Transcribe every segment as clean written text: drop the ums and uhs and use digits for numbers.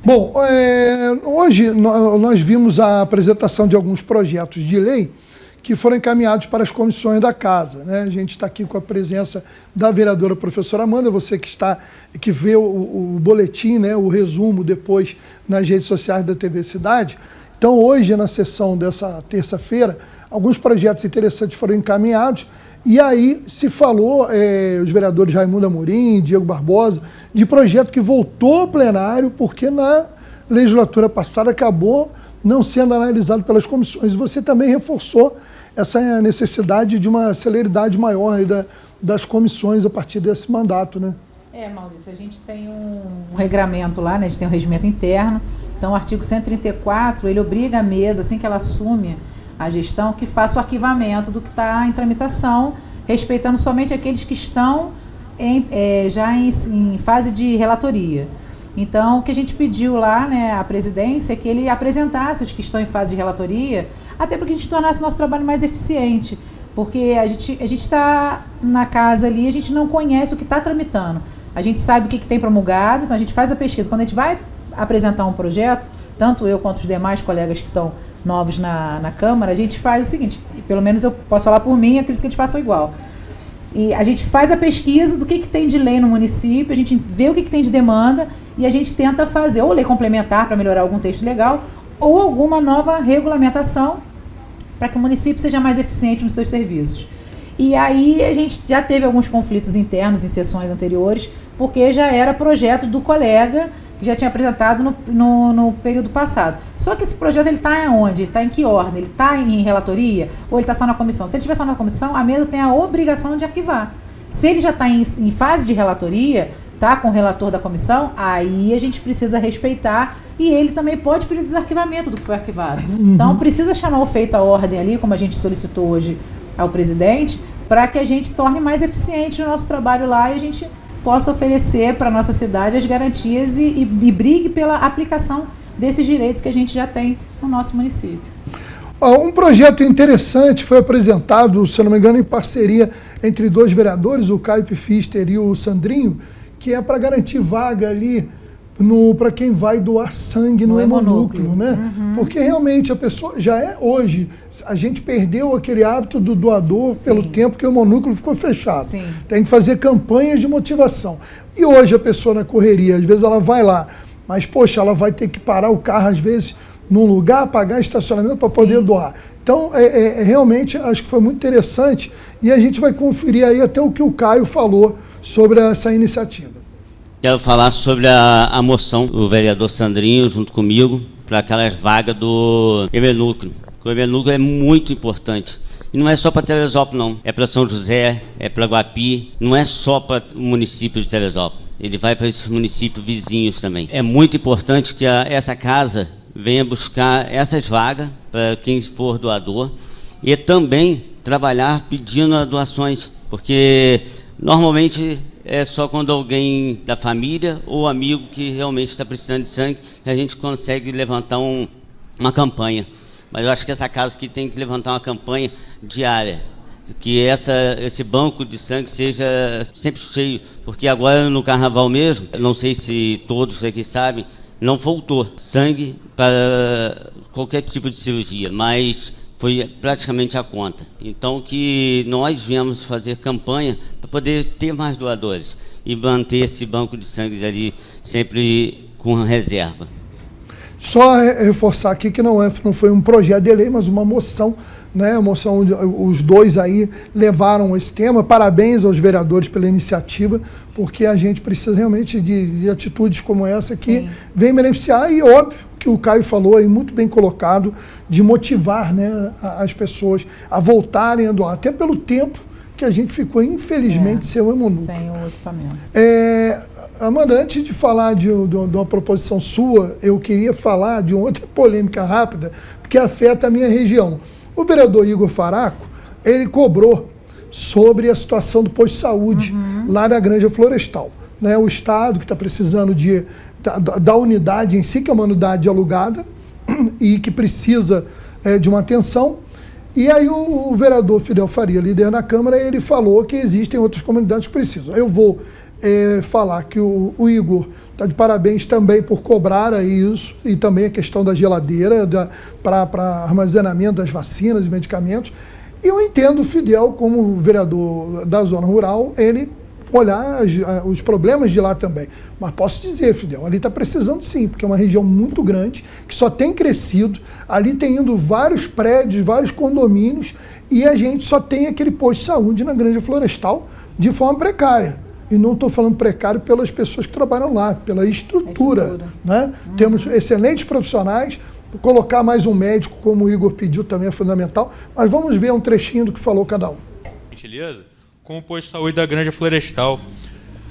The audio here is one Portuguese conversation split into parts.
Bom, hoje nós vimos a apresentação de alguns projetos de lei que foram encaminhados para as comissões da Casa, né? A gente está aqui com a presença da vereadora professora Amanda, você que vê o boletim, né, o resumo depois nas redes sociais da TV Cidade. Então, hoje, na sessão dessa terça-feira, alguns projetos interessantes foram encaminhados, e aí se falou, os vereadores Raimundo Amorim, Diego Barbosa, de projeto que voltou ao plenário, porque na legislatura passada acabou não sendo analisado pelas comissões. E você também reforçou essa necessidade de uma celeridade maior aí das comissões a partir desse mandato, né? Maurício, a gente tem um regramento lá, né? A gente tem um regimento interno. Então, o artigo 134, ele obriga a mesa, assim que ela assume a gestão, que faça o arquivamento do que está em tramitação, respeitando somente aqueles que estão já em fase de relatoria. Então, o que a gente pediu lá, né, à presidência, é que ele apresentasse os que estão em fase de relatoria, até para que a gente tornasse o nosso trabalho mais eficiente, porque a gente está na casa ali, a gente não conhece o que está tramitando. A gente sabe o que tem promulgado, então a gente faz a pesquisa. Quando a gente vai apresentar um projeto, tanto eu quanto os demais colegas que estão novos na Câmara, a gente faz o seguinte, pelo menos eu posso falar por mim, acredito que a gente faça igual. E a gente faz a pesquisa do que tem de lei no município, a gente vê o que tem de demanda e a gente tenta fazer ou lei complementar para melhorar algum texto legal ou alguma nova regulamentação para que o município seja mais eficiente nos seus serviços. E aí a gente já teve alguns conflitos internos em sessões anteriores, porque já era projeto do colega que já tinha apresentado no período passado. Só que esse projeto, ele está onde? Ele está em que ordem? Ele está em relatoria ou ele está só na comissão? Se ele estiver só na comissão, a mesa tem a obrigação de arquivar. Se ele já está em fase de relatoria, está com o relator da comissão, aí a gente precisa respeitar e ele também pode pedir o desarquivamento do que foi arquivado. Então, precisa chamar o feito à ordem ali, como a gente solicitou hoje ao presidente, para que a gente torne mais eficiente o nosso trabalho lá e a gente possa oferecer para a nossa cidade as garantias e brigue pela aplicação desses direitos que a gente já tem no nosso município. Um projeto interessante foi apresentado, se não me engano, em parceria entre dois vereadores, o Caio Pfister e o Sandrinho, que é para garantir vaga ali para quem vai doar sangue no hemonúcleo, né? Porque realmente a pessoa já hoje, a gente perdeu aquele hábito do doador pelo tempo que o hemonúcleo ficou fechado. Sim. Tem que fazer campanhas de motivação. E hoje a pessoa na correria, às vezes ela vai lá, mas poxa, ela vai ter que parar o carro às vezes num lugar, pagar estacionamento para poder doar. Então, realmente, acho que foi muito interessante e a gente vai conferir aí até o que o Caio falou sobre essa iniciativa. Quero falar sobre a moção do vereador Sandrinho, junto comigo, para aquelas vagas do hemonúcleo. O hemonúcleo é muito importante. E não é só para Teresópolis, não. É para São José, é para Guapi, não é só para o município de Teresópolis. Ele vai para esses municípios vizinhos também. É muito importante que essa casa venha buscar essas vagas para quem for doador e também trabalhar pedindo doações, porque normalmente é só quando alguém da família ou amigo que realmente está precisando de sangue que a gente consegue levantar uma campanha. Mas eu acho que essa casa aqui tem que levantar uma campanha diária, que esse banco de sangue seja sempre cheio, porque agora no carnaval mesmo, não sei se todos aqui sabem, não faltou sangue para qualquer tipo de cirurgia, mas foi praticamente a conta. Então que nós viemos fazer campanha para poder ter mais doadores e manter esse banco de sangue ali sempre com reserva. Só reforçar aqui que não foi um projeto de lei, mas uma moção, né? Moção, os dois aí levaram esse tema. Parabéns aos vereadores pela iniciativa, porque a gente precisa realmente de atitudes como essa que vem beneficiar e óbvio que o Caio falou aí, muito bem colocado, de motivar, né, as pessoas a voltarem a doar, até pelo tempo que a gente ficou, infelizmente, sem o hemonúcleo. Sem o equipamento. Amanda, antes de falar de uma proposição sua, eu queria falar de uma outra polêmica rápida, porque afeta a minha região. O vereador Igor Faraco, ele cobrou sobre a situação do posto de saúde lá na Granja Florestal. Né? O Estado que está precisando da unidade em si, que é uma unidade alugada e que precisa de uma atenção. E aí o vereador Fidel Faria, líder na Câmara, ele falou que existem outras comunidades que precisam. Eu vou falar que o Igor Está de parabéns também por cobrar aí isso, e também a questão da geladeira para armazenamento das vacinas e medicamentos. E eu entendo o Fidel, como vereador da zona rural, ele olhar os problemas de lá também. Mas posso dizer, Fidel, ali está precisando sim, porque é uma região muito grande, que só tem crescido, ali tem indo vários prédios, vários condomínios, e a gente só tem aquele posto de saúde na Granja Florestal de forma precária. E não estou falando precário pelas pessoas que trabalham lá, pela estrutura. Né? Temos excelentes profissionais, colocar mais um médico, como o Igor pediu, também é fundamental, mas vamos ver um trechinho do que falou cada um. Gentileza, com o posto de saúde da Granja Florestal.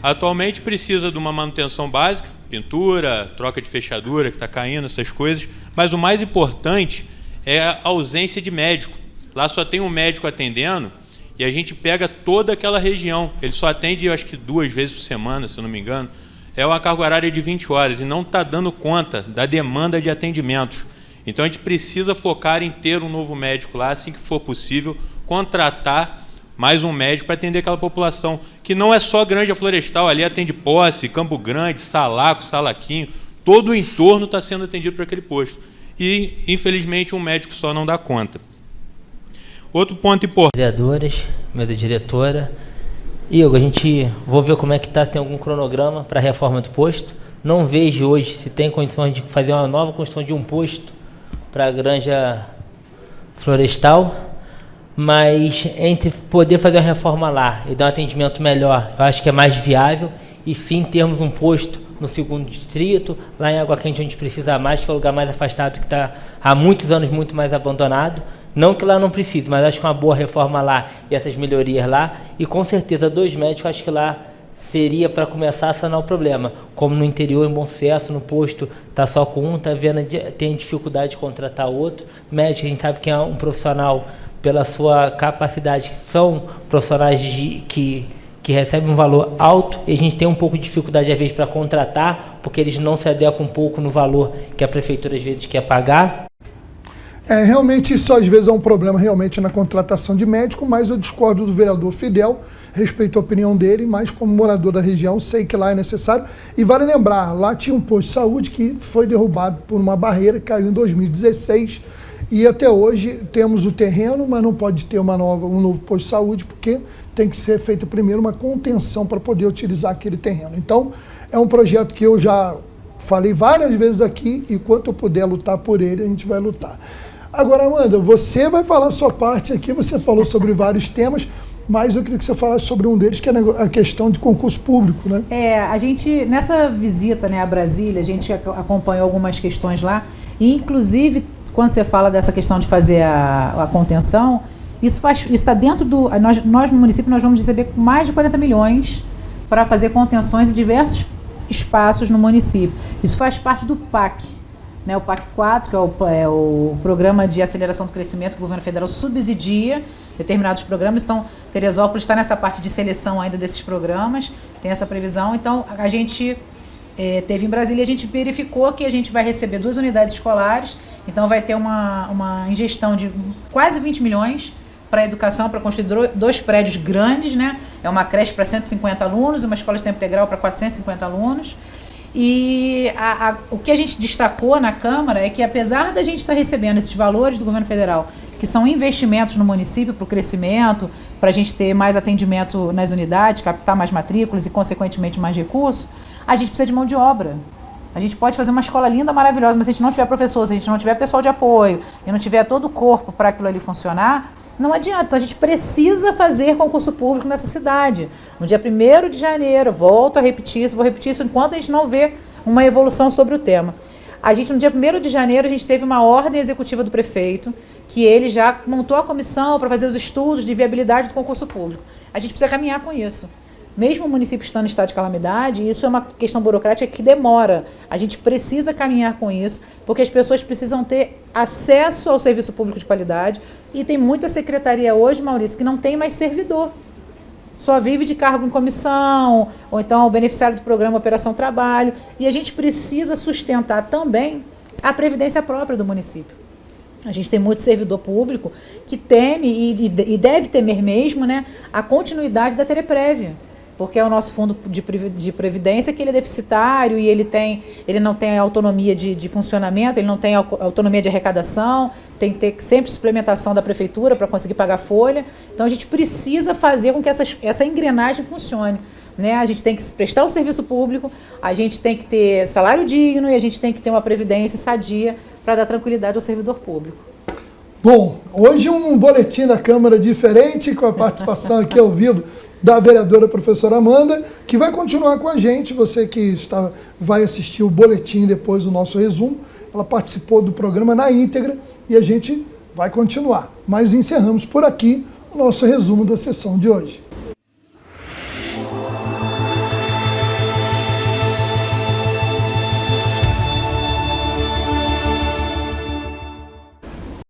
Atualmente precisa de uma manutenção básica, pintura, troca de fechadura que está caindo, essas coisas, mas o mais importante é a ausência de médico. Lá só tem um médico atendendo e a gente pega toda aquela região. Ele só atende, eu acho que 2 vezes por semana, se eu não me engano. É uma carga horária de 20 horas e não está dando conta da demanda de atendimentos. Então a gente precisa focar em ter um novo médico lá, assim que for possível, contratar mais um médico para atender aquela população, que não é só Granja Florestal, ali atende Posse, Campo Grande, Salaco, Salaquinho, todo o entorno está sendo atendido por aquele posto. E, infelizmente, um médico só não dá conta. Outro ponto importante. Vereadores, mesa diretora. Igor, a gente vou ver como é que está, se tem algum cronograma para a reforma do posto. Não vejo hoje se tem condições de fazer uma nova construção de um posto para a Granja Florestal, mas entre poder fazer uma reforma lá e dar um atendimento melhor, eu acho que é mais viável, e sim termos um posto no 2º distrito, lá em Água Quente, onde precisa mais, que é o lugar mais afastado, que está há muitos anos muito mais abandonado. Não que lá não precise, mas acho que uma boa reforma lá e essas melhorias lá, e com certeza 2 médicos, acho que lá seria para começar a sanar o problema. Como no interior, em Bom Sucesso, no posto, está só com um, tem dificuldade de contratar outro. Médico, a gente sabe que é um profissional, pela sua capacidade, que são profissionais que recebem um valor alto, e a gente tem um pouco de dificuldade, às vezes, para contratar, porque eles não se adequam um pouco no valor que a prefeitura, às vezes, quer pagar. Realmente isso às vezes é um problema realmente na contratação de médico, mas eu discordo do vereador Fidel, respeito a opinião dele, mas como morador da região sei que lá é necessário. E vale lembrar, lá tinha um posto de saúde que foi derrubado por uma barreira, caiu em 2016, e até hoje temos o terreno, mas não pode ter um novo posto de saúde, porque tem que ser feita primeiro uma contenção para poder utilizar aquele terreno. Então é um projeto que eu já falei várias vezes aqui, e quanto eu puder lutar por ele, a gente vai lutar. Agora, Amanda, você vai falar a sua parte aqui, você falou sobre vários temas, mas eu queria que você falasse sobre um deles, que é a questão de concurso público, né? A gente, nessa visita, né, a Brasília, a gente acompanhou algumas questões lá, e inclusive, quando você fala dessa questão de fazer a contenção, isso está dentro do... Nós no município, nós vamos receber mais de 40 milhões para fazer contenções em diversos espaços no município. Isso faz parte do PAC. Né, o PAC 4, que é o Programa de Aceleração do Crescimento que o governo federal subsidia determinados programas. Então, Teresópolis está nessa parte de seleção ainda desses programas, tem essa previsão. Então, a gente teve em Brasília, a gente verificou que a gente vai receber 2 unidades escolares, então vai ter uma ingestão de quase 20 milhões para a educação, para construir 2 prédios grandes, né? É uma creche para 150 alunos, uma escola de tempo integral para 450 alunos. E o que a gente destacou na Câmara é que, apesar da gente estar recebendo esses valores do governo federal, que são investimentos no município para o crescimento, para a gente ter mais atendimento nas unidades, captar mais matrículas e, consequentemente, mais recursos, a gente precisa de mão de obra. A gente pode fazer uma escola linda, maravilhosa, mas se a gente não tiver professor, se a gente não tiver pessoal de apoio e não tiver todo o corpo para aquilo ali funcionar, não adianta. Então, a gente precisa fazer concurso público nessa cidade. No dia 1º de janeiro, volto a repetir isso, vou repetir isso enquanto a gente não vê uma evolução sobre o tema. No dia 1º de janeiro, a gente teve uma ordem executiva do prefeito, que ele já montou a comissão para fazer os estudos de viabilidade do concurso público. A gente precisa caminhar com isso. Mesmo o município estando em estado de calamidade, isso é uma questão burocrática que demora. A gente precisa caminhar com isso, porque as pessoas precisam ter acesso ao serviço público de qualidade. E tem muita secretaria hoje, Maurício, que não tem mais servidor. Só vive de cargo em comissão, ou então o beneficiário do programa Operação Trabalho. E a gente precisa sustentar também a previdência própria do município. A gente tem muito servidor público que teme e deve temer mesmo, né, a continuidade da Tereprev. porque é o nosso fundo de previdência que ele é deficitário e ele não tem autonomia de funcionamento, ele não tem autonomia de arrecadação, tem que ter sempre suplementação da prefeitura para conseguir pagar folha. Então a gente precisa fazer com que essa engrenagem funcione. Né? A gente tem que prestar o serviço público, a gente tem que ter salário digno e a gente tem que ter uma previdência sadia para dar tranquilidade ao servidor público. Bom, hoje um boletim da Câmara diferente, com a participação aqui ao vivo da vereadora professora Amanda, que vai continuar com a gente. Você que vai assistir o boletim depois do nosso resumo, ela participou do programa na íntegra e a gente vai continuar. Mas encerramos por aqui o nosso resumo da sessão de hoje.